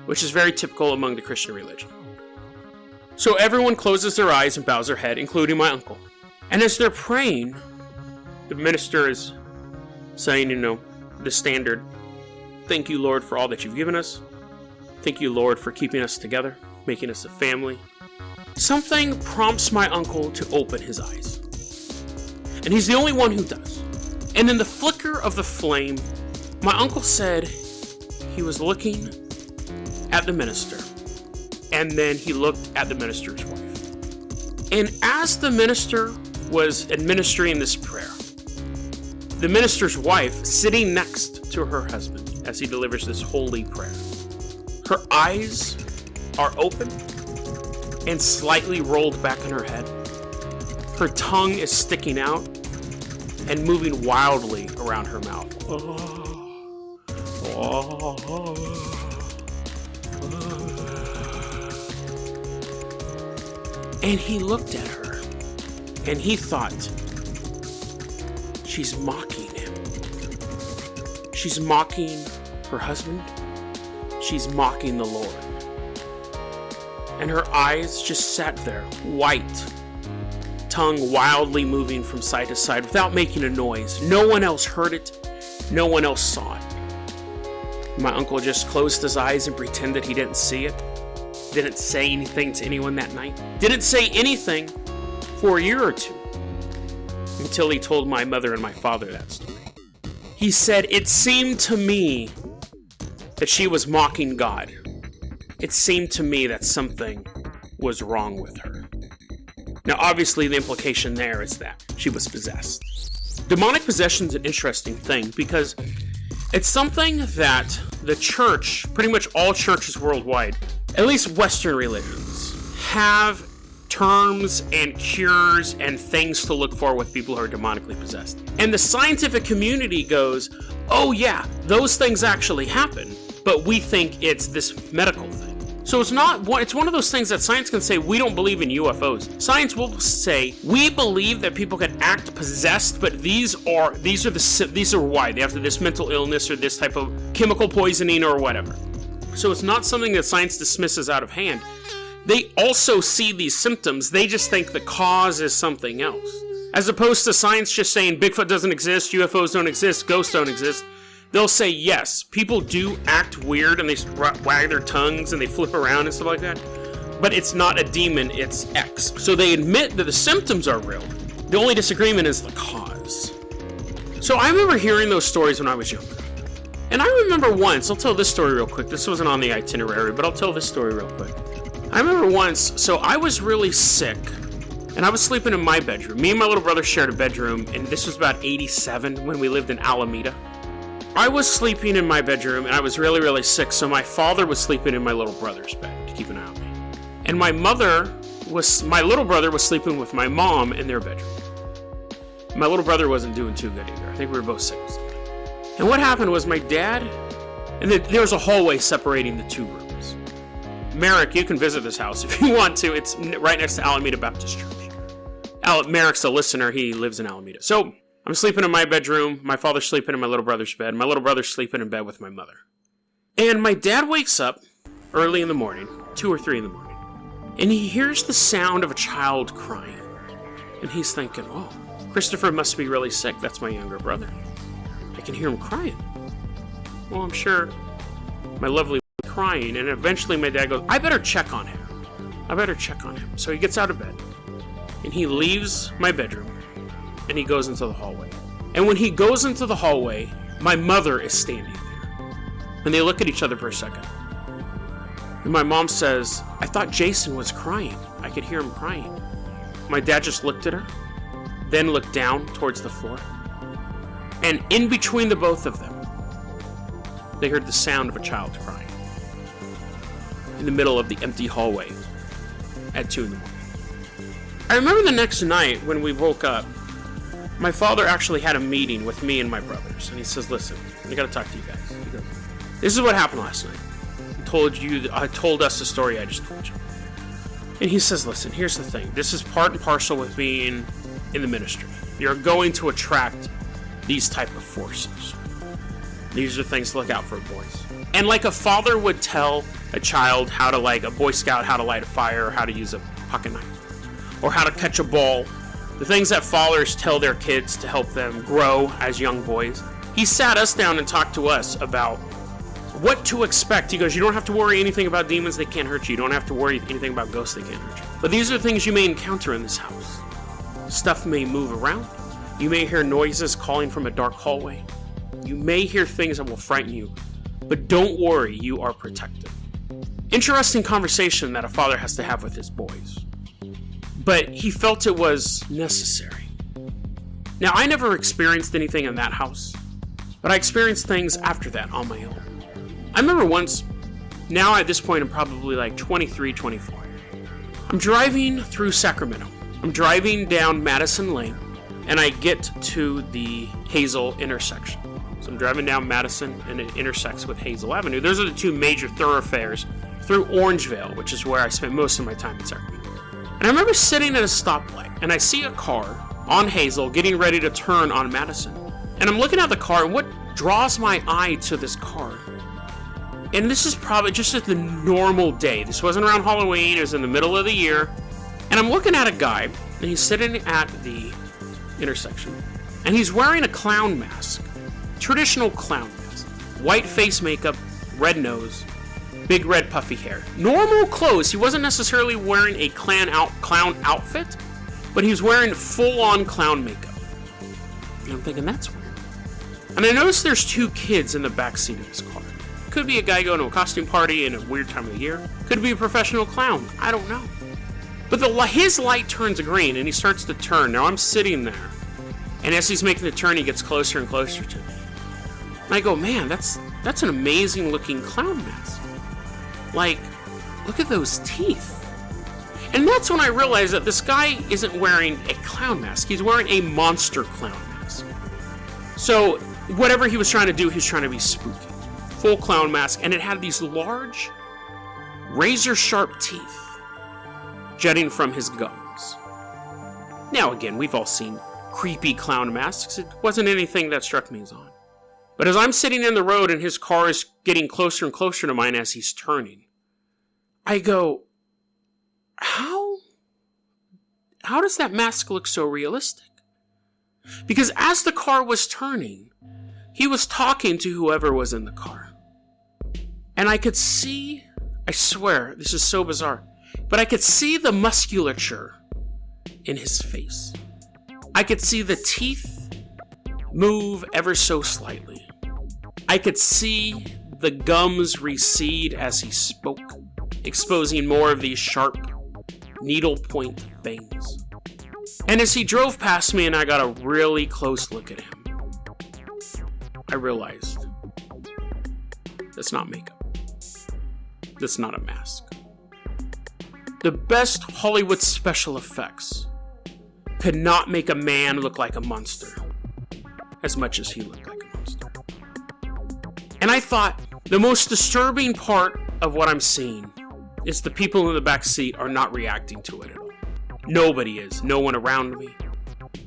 which is very typical among the Christian religion. So everyone closes their eyes and bows their head, including my uncle. And as they're praying, the minister is saying, the standard, "Thank you, Lord, for all that you've given us. Thank you, Lord, for keeping us together, making us a family." Something prompts my uncle to open his eyes. And he's the only one who does. And in the flicker of the flame, my uncle said he was looking at the minister. And then he looked at the minister's wife. And as the minister was administering this prayer, the minister's wife, sitting next to her husband as he delivers this holy prayer, her eyes are open and slightly rolled back in her head. Her tongue is sticking out and moving wildly around her mouth. And he looked at her and he thought, she's mocking him. She's mocking her husband. She's mocking the Lord. And her eyes just sat there, white, tongue wildly moving from side to side without making a noise. No one else heard it. No one else saw it. My uncle just closed his eyes and pretended he didn't see it. Didn't say anything to anyone that night. Didn't say anything for a year or two. Until he told my mother and my father that story. He said, "It seemed to me that she was mocking God. It seemed to me that something was wrong with her." Now, obviously, the implication there is that she was possessed. Demonic possession is an interesting thing because it's something that the church, pretty much all churches worldwide, at least Western religions, have terms and cures and things to look for with people who are demonically possessed. And the scientific community goes, "Oh yeah, those things actually happen, but we think it's this medical thing." So it's one of those things that science can say, "We don't believe in UFOs." Science will say, "We believe that people can act possessed, but these are why they have this mental illness or this type of chemical poisoning or whatever." So it's not something that science dismisses out of hand. They also see these symptoms. They just think the cause is something else. As opposed to science just saying Bigfoot doesn't exist, UFOs don't exist, ghosts don't exist. They'll say, yes, people do act weird and they wag their tongues and they flip around and stuff like that. But it's not a demon, it's X. So they admit that the symptoms are real. The only disagreement is the cause. So I remember hearing those stories when I was younger. And I remember once, I'll tell this story real quick. This wasn't on the itinerary, but I'll tell this story real quick. I remember once, so I was really sick, and I was sleeping in my bedroom. Me and my little brother shared a bedroom, and this was about 87 when we lived in Alameda. I was sleeping in my bedroom, and I was really, really sick, so my father was sleeping in my little brother's bed to keep an eye on me. And my little brother was sleeping with my mom in their bedroom. My little brother wasn't doing too good either. I think we were both sick. And what happened was my dad, and there was a hallway separating the two rooms. Merrick, you can visit this house if you want to. It's right next to Alameda Baptist Church. Merrick's a listener. He lives in Alameda. So I'm sleeping in my bedroom. My father's sleeping in my little brother's bed. My little brother's sleeping in bed with my mother. And my dad wakes up early in the morning, 2 or 3 in the morning, and he hears the sound of a child crying. And he's thinking, oh, Christopher must be really sick. That's my younger brother. I can hear him crying. Well, I'm sure my lovely crying, and eventually my dad goes, I better check on him. So he gets out of bed, and he leaves my bedroom, and he goes into the hallway. And when he goes into the hallway, my mother is standing there. And they look at each other for a second. And my mom says, I thought Jason was crying. I could hear him crying. My dad just looked at her, then looked down towards the floor. And in between the both of them, they heard the sound of a child crying in the middle of the empty hallway at 2 in the morning. I remember the next night when we woke up, my father actually had a meeting with me and my brothers, and he says, listen, I gotta talk to you guys. He goes, this is what happened last night. I told us the story I just told you. And he says, listen, here's the thing. This is part and parcel with being in the ministry. You're going to attract these type of forces. These are things to look out for, boys. And like a father would tell a child how to, like a Boy Scout, how to light a fire, or how to use a pocket knife, or how to catch a ball. The things that fathers tell their kids to help them grow as young boys. He sat us down and talked to us about what to expect. He goes, you don't have to worry anything about demons, they can't hurt you. You don't have to worry anything about ghosts, they can't hurt you. But these are things you may encounter in this house. Stuff may move around. You may hear noises calling from a dark hallway. You may hear things that will frighten you. But don't worry, you are protected. Interesting conversation that a father has to have with his boys. But he felt it was necessary. Now, I never experienced anything in that house, but I experienced things after that on my own. I remember once, now at this point I'm probably like 23, 24. I'm driving through Sacramento. I'm driving down Madison Lane, and I get to the Hazel intersection. So I'm driving down Madison, and it intersects with Hazel Avenue. Those are the two major thoroughfares through Orangevale, which is where I spent most of my time in Sacramento. And I remember sitting at a stoplight, and I see a car on Hazel getting ready to turn on Madison. And I'm looking at the car, and what draws my eye to this car, and this is probably just a normal day. This wasn't around Halloween, it was in the middle of the year. And I'm looking at a guy, and he's sitting at the intersection, and he's wearing a clown mask. Traditional clown mask. White face makeup, red nose, big red puffy hair. Normal clothes. He wasn't necessarily wearing a clown outfit, but he was wearing full-on clown makeup. And I'm thinking, that's weird. And I noticed there's two kids in the back seat of his car. Could be a guy going to a costume party in a weird time of the year. Could be a professional clown. I don't know. But his light turns green, and he starts to turn. Now, I'm sitting there, and as he's making the turn, he gets closer and closer to me. And I go, man, that's an amazing-looking clown mask. Like, look at those teeth. And that's when I realized that this guy isn't wearing a clown mask. He's wearing a monster clown mask. So, whatever he was trying to do, he was trying to be spooky. Full clown mask, and it had these large, razor-sharp teeth jutting from his gums. Now, again, we've all seen creepy clown masks. It wasn't anything that struck me as odd. But as I'm sitting in the road and his car is getting closer and closer to mine as he's turning, I go, how does that mask look so realistic? Because as the car was turning, he was talking to whoever was in the car. And I could see, I swear, this is so bizarre, but I could see the musculature in his face. I could see the teeth move ever so slightly. I could see the gums recede as he spoke, exposing more of these sharp, needle-point fangs. And as he drove past me and I got a really close look at him, I realized that's not makeup. That's not a mask. The best Hollywood special effects could not make a man look like a monster as much as he looked like a monster. And I thought, the most disturbing part of what I'm seeing is the people in the back seat are not reacting to it at all. Nobody is. No one around me.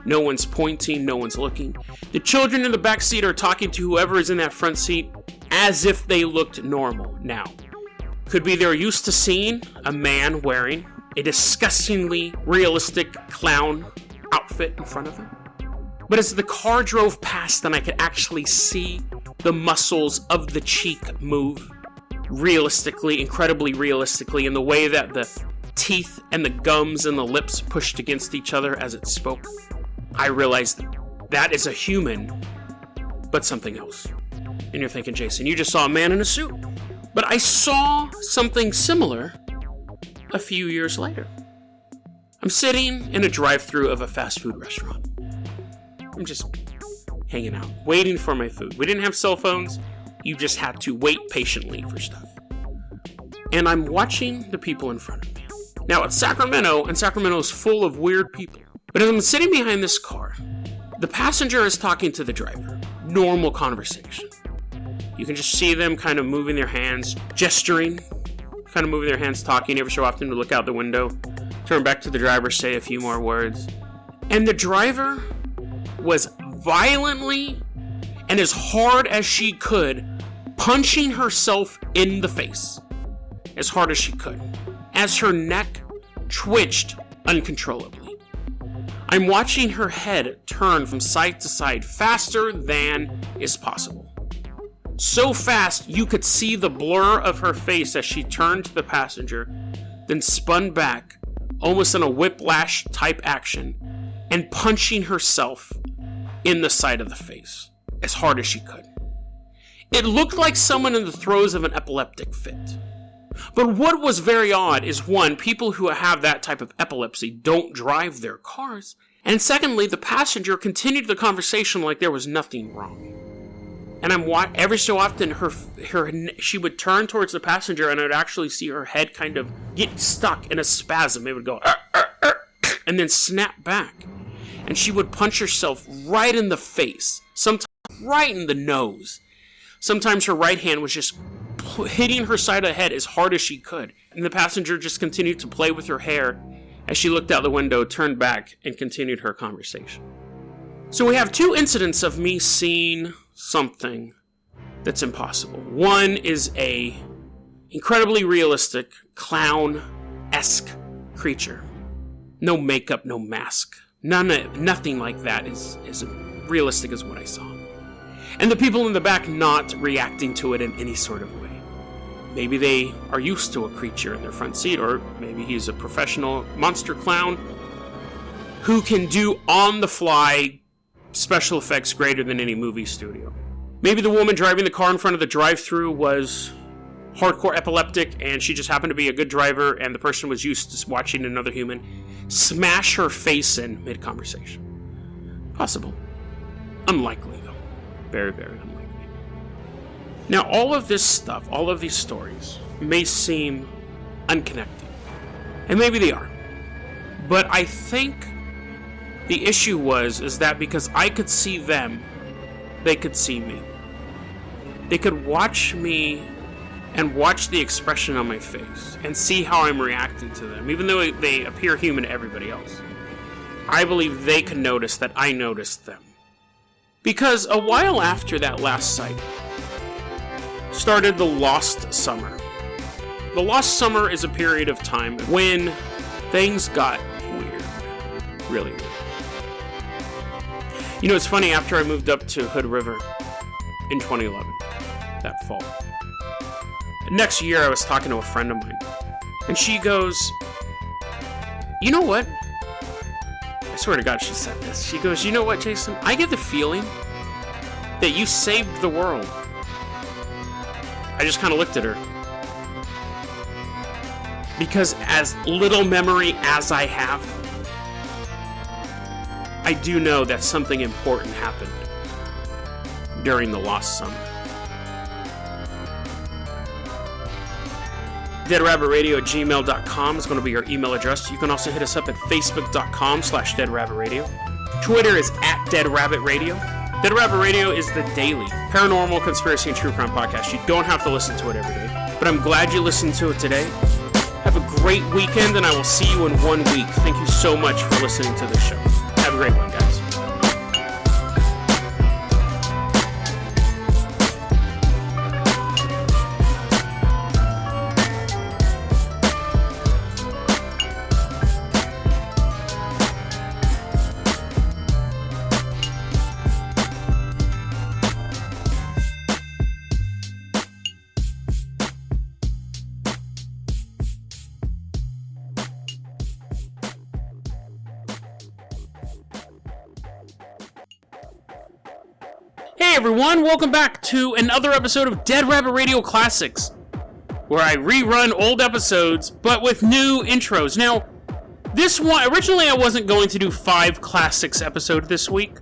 No one's pointing. No one's looking. The children in the back seat are talking to whoever is in that front seat as if they looked normal. Now, could be they're used to seeing a man wearing a disgustingly realistic clown outfit in front of them. But as the car drove past and I could actually see the muscles of the cheek move realistically, incredibly realistically, in the way that the teeth and the gums and the lips pushed against each other as it spoke, I realized that is a human, but something else. And you're thinking, Jason, you just saw a man in a suit. But I saw something similar a few years later. I'm sitting in a drive-thru of a fast food restaurant. I'm just hanging out, waiting for my food. We didn't have cell phones. You just had to wait patiently for stuff. And I'm watching the people in front of me. Now, it's Sacramento, and Sacramento is full of weird people. But as I'm sitting behind this car, the passenger is talking to the driver. Normal conversation. You can just see them kind of moving their hands, gesturing, kind of moving their hands, talking every so often to look out the window, turn back to the driver, say a few more words. And the driver was violently and as hard as she could punching herself in the face. as hard as she could, as her neck twitched uncontrollably. I'm watching her head turn from side to side faster than is possible. So fast you could see the blur of her face as she turned to the passenger, then spun back, almost in a whiplash type action, and punching herself in the side of the face as hard as she could. It looked like someone in the throes of an epileptic fit. But what was very odd is, one, people who have that type of epilepsy don't drive their cars, and secondly, the passenger continued the conversation like there was nothing wrong. And every so often, she would turn towards the passenger, and I would actually see her head kind of get stuck in a spasm. It would go, and then snap back. And she would punch herself right in the face, sometimes right in the nose. Sometimes her right hand was just hitting her side of the head as hard as she could, and the passenger just continued to play with her hair as she looked out the window, turned back, and continued her conversation. So we have two incidents of me seeing something that's impossible. One is a incredibly realistic, clown-esque creature. No makeup, no mask. Nothing like that is as realistic as what I saw. And the people in the back not reacting to it in any sort of way. Maybe they are used to a creature in their front seat, or maybe he's a professional monster clown who can do on-the-fly special effects greater than any movie studio. Maybe the woman driving the car in front of the drive-thru was hardcore epileptic, and she just happened to be a good driver, and the person was used to watching another human smash her face in mid-conversation. Possible. Unlikely, though. Very, very unlikely. Now, all of this stuff, all of these stories, may seem unconnected. And maybe they are. But I think the issue is that because I could see them, they could see me. They could watch me and watch the expression on my face and see how I'm reacting to them, even though they appear human to everybody else. I believe they could notice that I noticed them. Because a while after that last sighting started the Lost Summer. The Lost Summer is a period of time when things got weird. Really weird. You know, it's funny, after I moved up to Hood River in 2011, that fall, next year I was talking to a friend of mine, and she goes, "You know what?" I swear to God she said this. She goes, "You know what, Jason? I get the feeling that you saved the world." I just kind of looked at her. Because as little memory as I have, I do know that something important happened during the Lost Summer. DeadRabbitRadio@gmail.com is going to be your email address. You can also hit us up at Facebook.com/DeadRabbitRadio. Twitter is @DeadRabbitRadio. Dead Rabbit Radio is the daily paranormal, conspiracy, and true crime podcast. You don't have to listen to it every day, but I'm glad you listened to it today. Have a great weekend, and I will see you in 1 week. Thank you so much for listening to this show. Have a great one, guys. Hey everyone, welcome back to another episode of Dead Rabbit Radio Classics, where I rerun old episodes, but with new intros. Now, this one, originally I wasn't going to do 5 classics episode this week,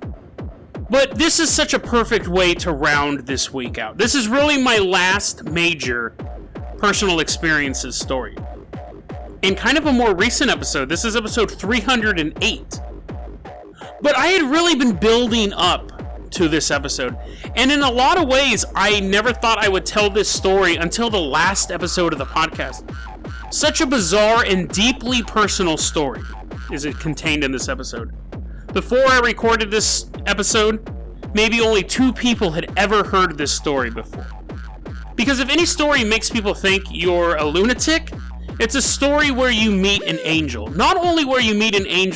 but this is such a perfect way to round this week out. This is really my last major personal experiences story. In kind of a more recent episode, this is episode 308, but I had really been building up to this episode, and in a lot of ways I never thought I would tell this story until the last episode of the podcast. Such a bizarre and deeply personal story is it contained in this episode. Before I recorded this episode, maybe only 2 people had ever heard this story before. Because if any story makes people think you're a lunatic, it's a story where you meet an angel. Not only where you meet an angel